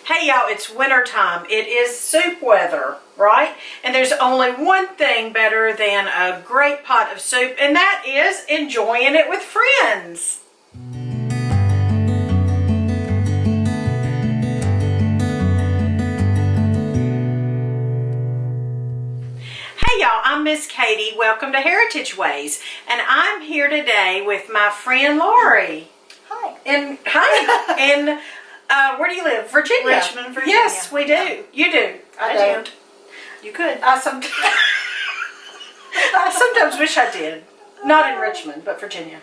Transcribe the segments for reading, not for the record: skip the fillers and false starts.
Hey y'all, it's winter time. It is soup weather, right? And there's only one thing better than a great pot of soup, and that is enjoying it with friends. Hey y'all, I'm Miss Katie. Welcome to Heritage Ways, and I'm here today with my friend Lori. Hi. And where do you live? Virginia. Richmond, Virginia. Yes, we do. Yeah. You do. I don't. You could. I sometimes wish I did. Not in Richmond, but Virginia.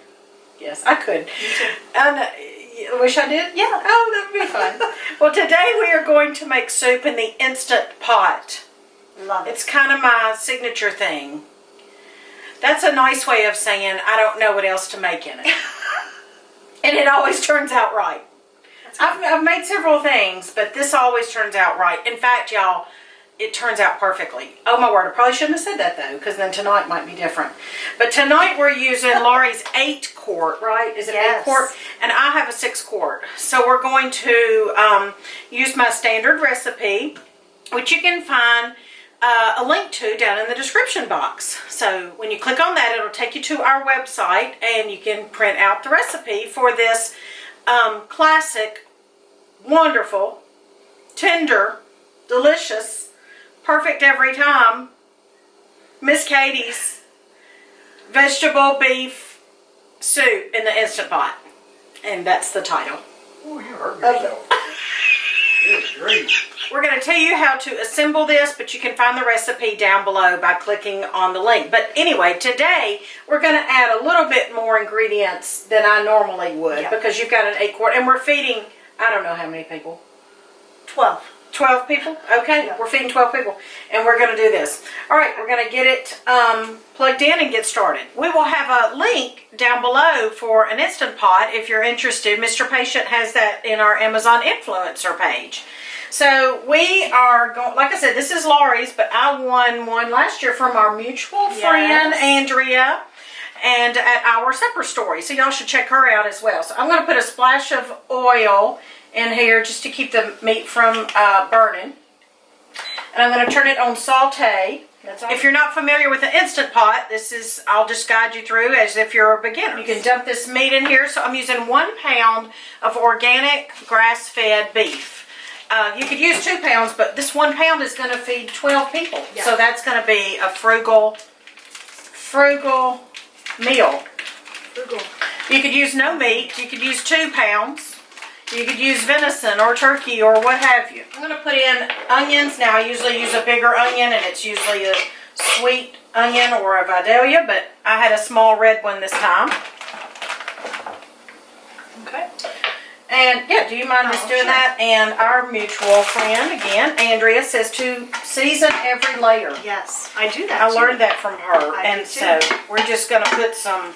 Yes, I could. Me too. Wish I did? Yeah. Oh, that would be fun. Well, today we are going to make soup in the Instant Pot. Love it. It's kind of my signature thing. That's a nice way of saying I don't know what else to make in it. And it always turns out right. I've made several things, but this always turns out right. In fact, y'all, it turns out perfectly. Oh my word, I probably shouldn't have said that though, because then tonight might be different. But tonight we're using Lori's 8 quart, right? Is it 8 quart? And I have a 6 quart. So we're going to use my standard recipe, which you can find a link to down in the description box. So when you click on that, it'll take you to our website and you can print out the recipe for this classic, wonderful, tender, delicious, perfect every time Miss Katie's vegetable beef soup in the Instant Pot. And that's the title. Oh, you hurt yourself. Good grief. We're going to tell you how to assemble this, but you can find the recipe down below by clicking on the link. But anyway, today we're going to add a little bit more ingredients than I normally would, because you've got an 8 quart, and we're feeding, I don't know how many people. 12. 12 people? Okay, Yeah. We're feeding 12 people, and we're going to do this. All right, we're going to get it plugged in and get started. We will have a link down below for an Instant Pot if you're interested. Mr. Patient has that in our Amazon Influencer page. So we are going, like I said, this is Lori's, but I won one last year from our mutual friend, Andrea, and at our supper story. So y'all should check her out as well. So I'm going to put a splash of oil in here just to keep the meat from burning. And I'm going to turn it on saute. If you're not familiar with the Instant Pot, this is, I'll just guide you through as if you're a beginner. You can dump this meat in here. So I'm using 1 pound of organic grass-fed beef. You could use 2 pounds, but this 1 pound is going to feed 12 people. Yeah. So that's going to be a frugal meal. Frugal. You could use no meat. You could use 2 pounds. You could use venison or turkey or what have you. I'm going to put in onions. Now I usually use a bigger onion, and it's usually a sweet onion or a Vidalia, but I had a small red one this time. Okay. And yeah, do you mind just doing that? And our mutual friend, again, Andrea, says to season every layer. Yes, I do that I learned that from her. I do so we're just going to put some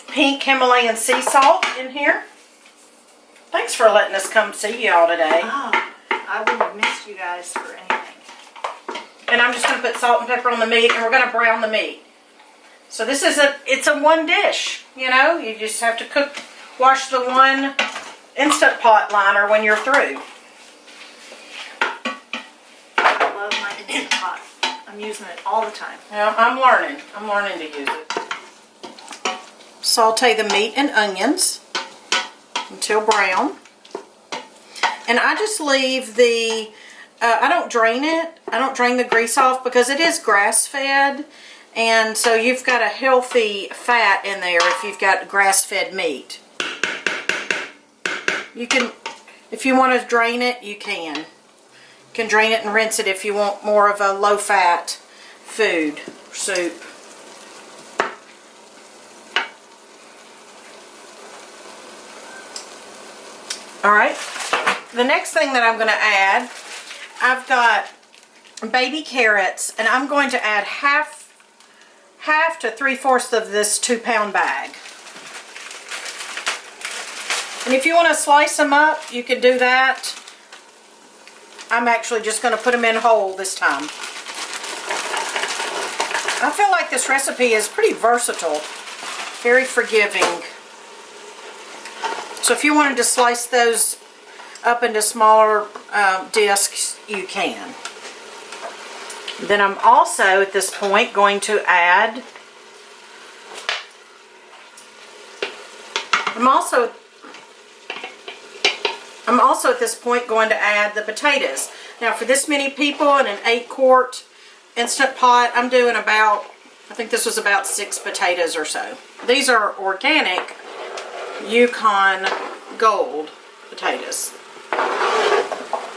pink Himalayan sea salt in here. Thanks for letting us come see y'all today. Oh, I wouldn't have missed you guys for anything. And I'm just going to put salt and pepper on the meat, and we're going to brown the meat. So this is it's a one dish, you know. You just have to wash the one Instant Pot liner when you're through. I love my Instant Pot. I'm using it all the time. Yeah, I'm learning. I'm learning to use it. Saute the meat and onions until brown. And I just leave the, I don't drain it. I don't drain the grease off because it is grass-fed. And so you've got a healthy fat in there if you've got grass-fed meat. You can, if you want to drain it, you can. You can drain it and rinse it if you want more of a low-fat food, soup. Alright, the next thing that I'm going to add, I've got baby carrots, and I'm going to add half to 3/4 of this 2 pound bag. And if you want to slice them up, you can do that. I'm actually just going to put them in whole this time. I feel like this recipe is pretty versatile, very forgiving. So if you wanted to slice those up into smaller discs, you can. Then I'm also at this point going to add, I'm also at this point going to add the potatoes. Now for this many people in an 8-quart Instant Pot, I'm doing about, I think this was about 6 potatoes or so. These are organic Yukon Gold potatoes.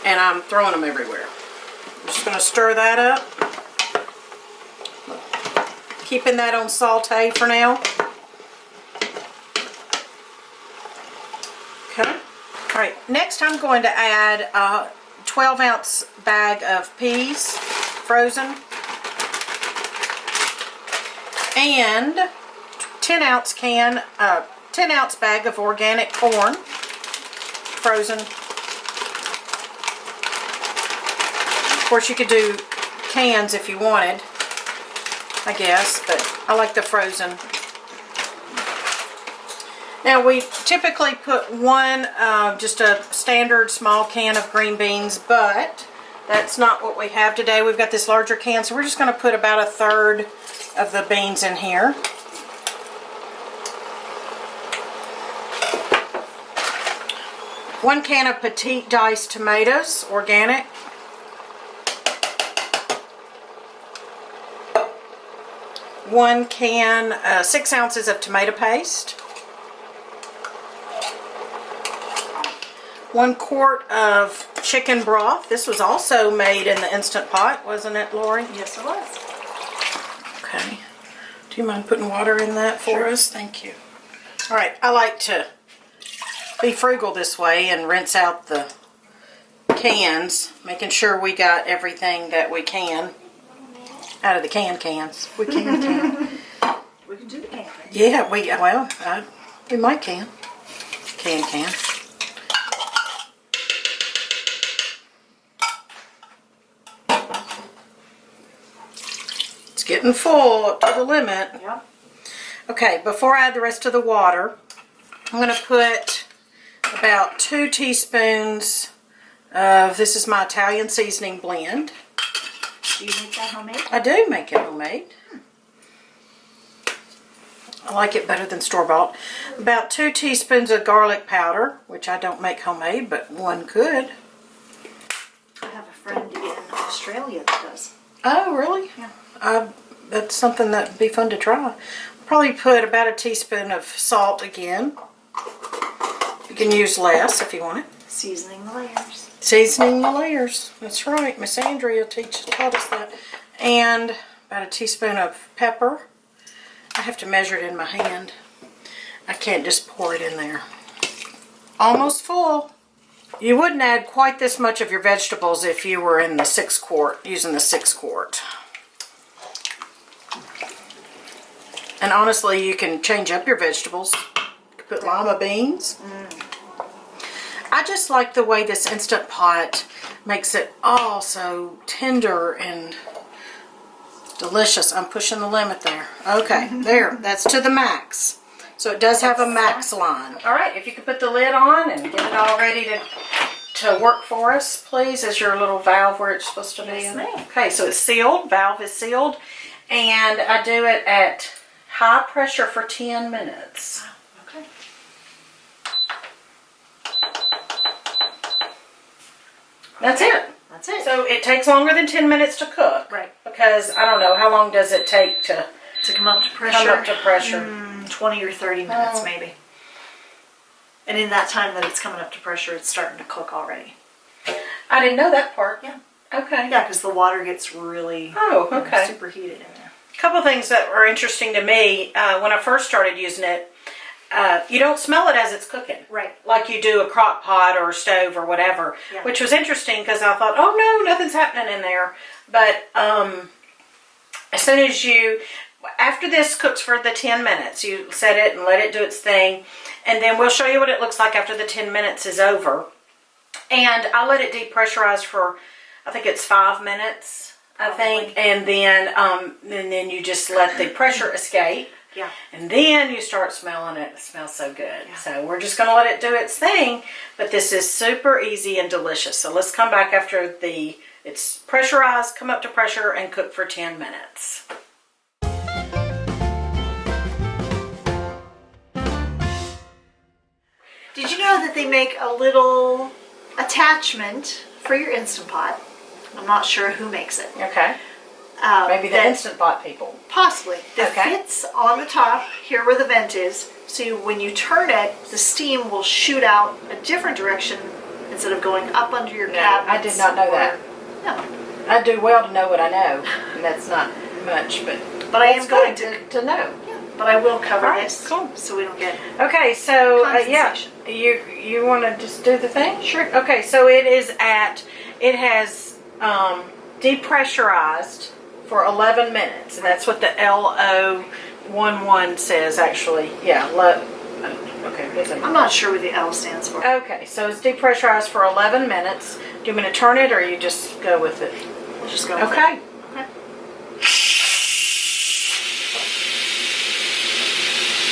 And I'm throwing them everywhere. I'm just going to stir that up. Keeping that on saute for now. Okay. Alright, next I'm going to add a 12-ounce bag of peas, frozen. And 10-ounce bag of organic corn, frozen. Of course, you could do cans if you wanted, I guess, but I like the frozen. Now, we typically put one, just a standard small can of green beans, but that's not what we have today. We've got this larger can, so we're just going to put about 1/3 of the beans in here. One can of petite diced tomatoes, organic. One can, 6 ounces of tomato paste. 1 quart of chicken broth. This was also made in the Instant Pot, wasn't it, Lori? Yes, it was. Okay. Do you mind putting water in that for us? Thank you. All right. I like to be frugal this way and rinse out the cans, making sure we got everything that we can out of the cans. We can. We can do the can. Yeah, we might can. Can. It's getting full up to the limit. Yeah. Okay, before I add the rest of the water, I'm going to put about 2 teaspoons of, this is my Italian seasoning blend. Do you make that homemade? I do make it homemade. I like it better than store-bought. About 2 teaspoons of garlic powder, which I don't make homemade, but one could. I have a friend in Australia that does. Oh, really? Yeah. That's something that would be fun to try. Probably put about 1 teaspoon of salt again. You can use less if you want it. Seasoning the layers. Seasoning the layers. That's right. Miss Andrea taught us that. And about 1 teaspoon of pepper. I have to measure it in my hand. I can't just pour it in there. Almost full. You wouldn't add quite this much of your vegetables if you were in the 6-quart, using the 6-quart. And honestly, you can change up your vegetables. You can put lima beans. I just like the way this Instant Pot makes it all so tender and delicious. I'm pushing the limit there. Okay, there. That's to the max. So it does have a max line. All right, if you could put the lid on and get it all ready to work for us, please, as your little valve where it's supposed to be. Yes, ma'am. Okay, so it's sealed. Valve is sealed. And I do it at high pressure for 10 minutes. Okay. That's it. That's it. So it takes longer than 10 minutes to cook. Right. Because, I don't know, how long does it take to come up to pressure. come up to pressure? 20 or 30 minutes maybe. And in that time that it's coming up to pressure, it's starting to cook already. I didn't know that part. Yeah. Okay. Yeah, because the water gets really superheated in there. A couple things that were interesting to me when I first started using it. You don't smell it as it's cooking. Right. Like you do a crock pot or a stove or whatever. Yeah. Which was interesting because I thought, oh no, nothing's happening in there. But as soon as after this cooks for the 10 minutes, you set it and let it do its thing. And then we'll show you what it looks like after the 10 minutes is over. And I let it depressurize for, I think it's 5 minutes, I think. And then you just let the pressure escape. Yeah. And then you start smelling it. It smells so good. Yeah. So we're just going to let it do its thing. But this is super easy and delicious. So let's come back after it's pressurized, come up to pressure, and cook for 10 minutes. Did you know that they make a little attachment for your Instant Pot? I'm not sure who makes it. Okay. Maybe the Instant Pot people. Possibly. That Okay. fits on the top, here where the vent is, so when you turn it, the steam will shoot out a different direction instead of going up under your cabinets. I did not know that. No. I do well to know what I know, and that's not much, but But I am it's going good to know. But I will cover Alright, this cool. so we don't get... Okay, so yeah, Condensation. you want to just do the thing? Sure. Okay, so it has depressurized for 11 minutes, and that's what the LO11 says actually. Yeah, okay, what's it? I'm not sure what the L stands for. Okay, so it's depressurized for 11 minutes. Do you want me to turn it, or you just go with it? We'll just go with Okay. it. Okay.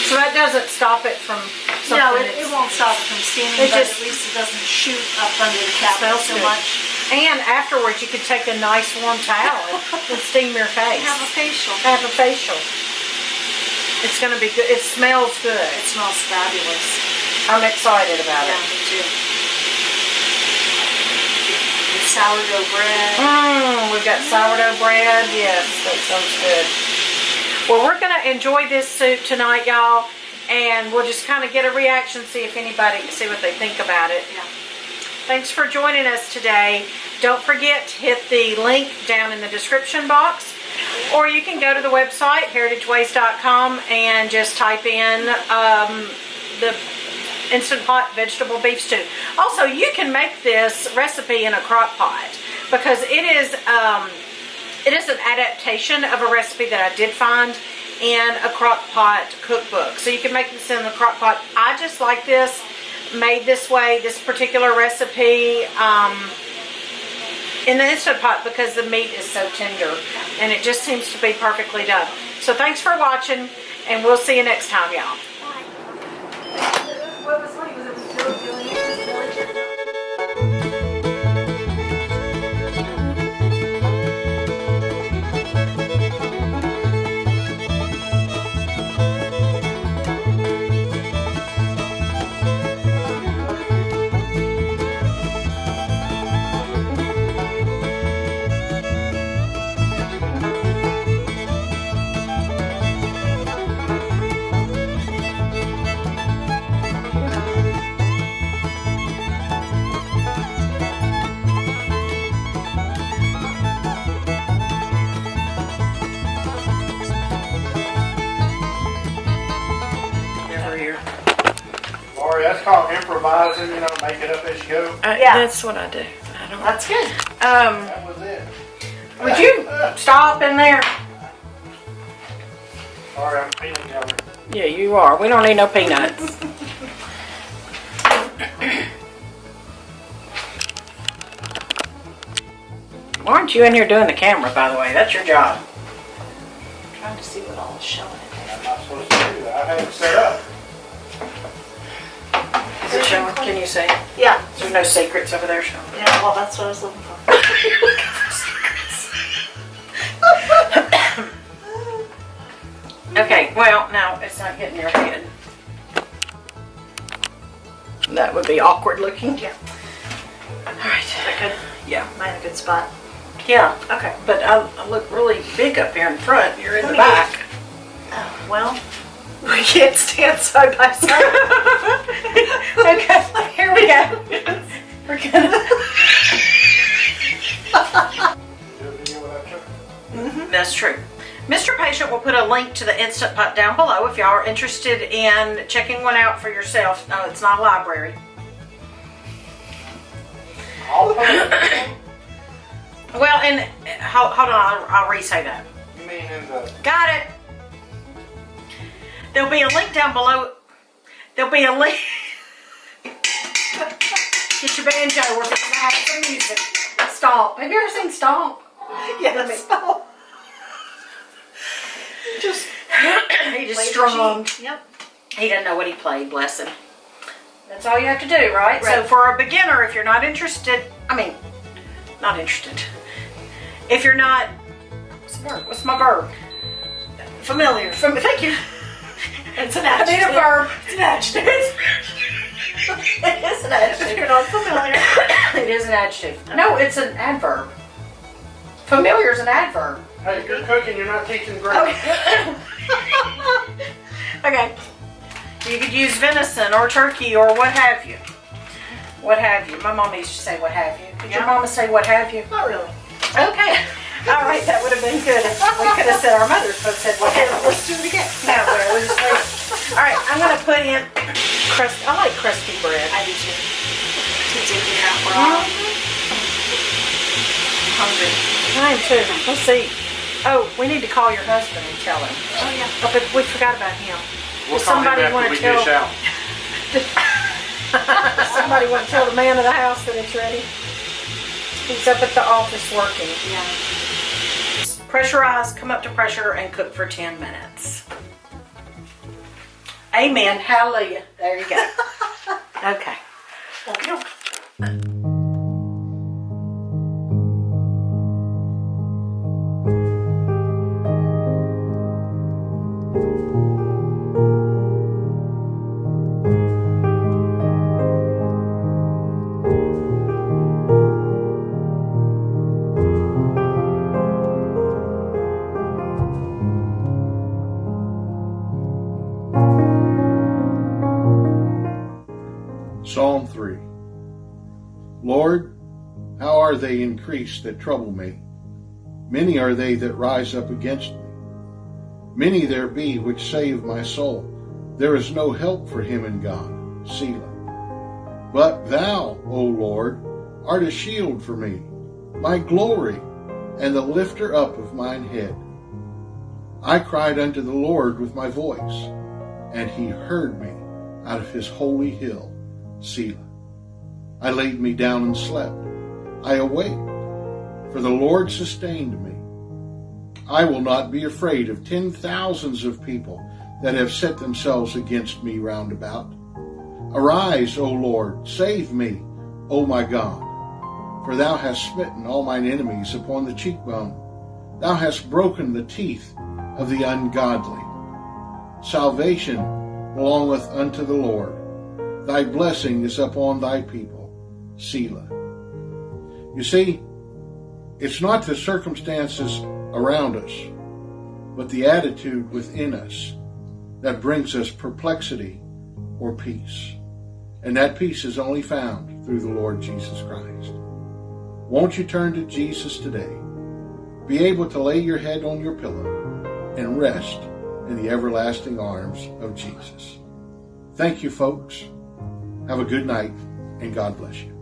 So that doesn't stop it from something. No, it won't stop it from steaming, It but just- at least it doesn't shoot up under the cabinet Smells so good. much. And afterwards, you could take a nice warm towel and steam your face. Have a facial. Have a facial. It's going to be good. It smells good. It smells fabulous. I'm excited about Yeah, it. me too. The sourdough bread. We've got sourdough bread. Yes, that sounds good. Well, we're going to enjoy this soup tonight, y'all, and we'll just kind of get a reaction, see what they think about it. Yeah. Thanks for joining us today. Don't forget to hit the link down in the description box, or you can go to the website, heritageways.com, and just type in the Instant Pot vegetable beef stew. Also, you can make this recipe in a crock pot, because it is an adaptation of a recipe that I did find in a crock pot cookbook. So you can make this in the crock pot. I just like this made this way, this particular recipe in the Instant Pot, because the meat is so tender and it just seems to be perfectly done. So thanks for watching, and we'll see you next time, y'all. What was funny was it was Lori, that's called improvising, make it up as you go. Yeah. That's what I do. I don't. That's good. That was it. Would you stop in there? Sorry, I'm peanut gallery. Yeah, you are. We don't need no peanuts. Why aren't you in here doing the camera, by the way? That's your job. I'm trying to see what all is showing in there. I'm not supposed to do that. I have it set up. Is it showing? Can you see? Yeah. There's no secrets over there showing. Yeah, well, that's what I was looking for. Okay, well, now it's not getting your head. That would be awkward looking. Yeah. All right. Is that good? Yeah. Am I in a good spot? Yeah. Okay. But I look really big up here in front. You're in Let the me back. Oh, well, we can't stand side by side. Okay, here we go. We're gonna. Do a video without choking. That's true. Mr. Patient will put a link to the Instant Pot down below if y'all are interested in checking one out for yourself. No, it's not a library. All of them? Well, and hold on, I'll re-say that. You mean in the... Got it. There'll be a link down below. There'll be a link. Get your banjo. We're going to have some music. Stomp. Have you ever seen Stomp? Yes. Just He just Played strummed. the G. Yep. He doesn't know what he played, bless him. That's all you have to do, right? Right. So for a beginner, if you're not interested, not interested. If you're not, what's the word? What's my verb? Familiar. Thank you. It's an I adjective. need a verb. It's an adjective. It is an adjective. If you're not familiar. It is an adjective. No, it's an adverb. Familiar is an adverb. Hey, if you're cooking, you're not teaching grammar. Okay. You could use venison or turkey or what have you. What have you. My mom used to say what have you. Did your mama say what have you? Not really. Okay. All right, that would have been good if we could have said our mothers both said what have you. Let's do it again. No, we'll just wait. All right, I'm going to put in crust. I like crusty bread. I do too. To dip it out raw. Hungry. I am too. Let's see. Oh, we need to call your husband and tell him. Oh yeah. Oh, but we forgot about him. We'll Does call him somebody after want we to tell? dish out. Somebody want to tell the man of the house that it's ready? He's up at the office working. Yeah. Pressurize, come up to pressure, and cook for 10 minutes. Amen. Hallelujah. There you go. Okay. Okay. Psalm 3. Lord, how are they increased that trouble me? Many are they that rise up against me. Many there be which say of my soul, there is no help for him in God. Selah. But thou, O Lord, art a shield for me, my glory, and the lifter up of mine head. I cried unto the Lord with my voice, and he heard me out of his holy hill. Selah. I laid me down and slept. I awaked, for the Lord sustained me. I will not be afraid of 10,000s of people that have set themselves against me round about. Arise, O Lord, save me, O my God. For thou hast smitten all mine enemies upon the cheekbone. Thou hast broken the teeth of the ungodly. Salvation belongeth unto the Lord. Thy blessing is upon thy people. Selah. You see, it's not the circumstances around us, but the attitude within us that brings us perplexity or peace. And that peace is only found through the Lord Jesus Christ. Won't you turn to Jesus today? Be able to lay your head on your pillow and rest in the everlasting arms of Jesus. Thank you, folks. Have a good night, and God bless you.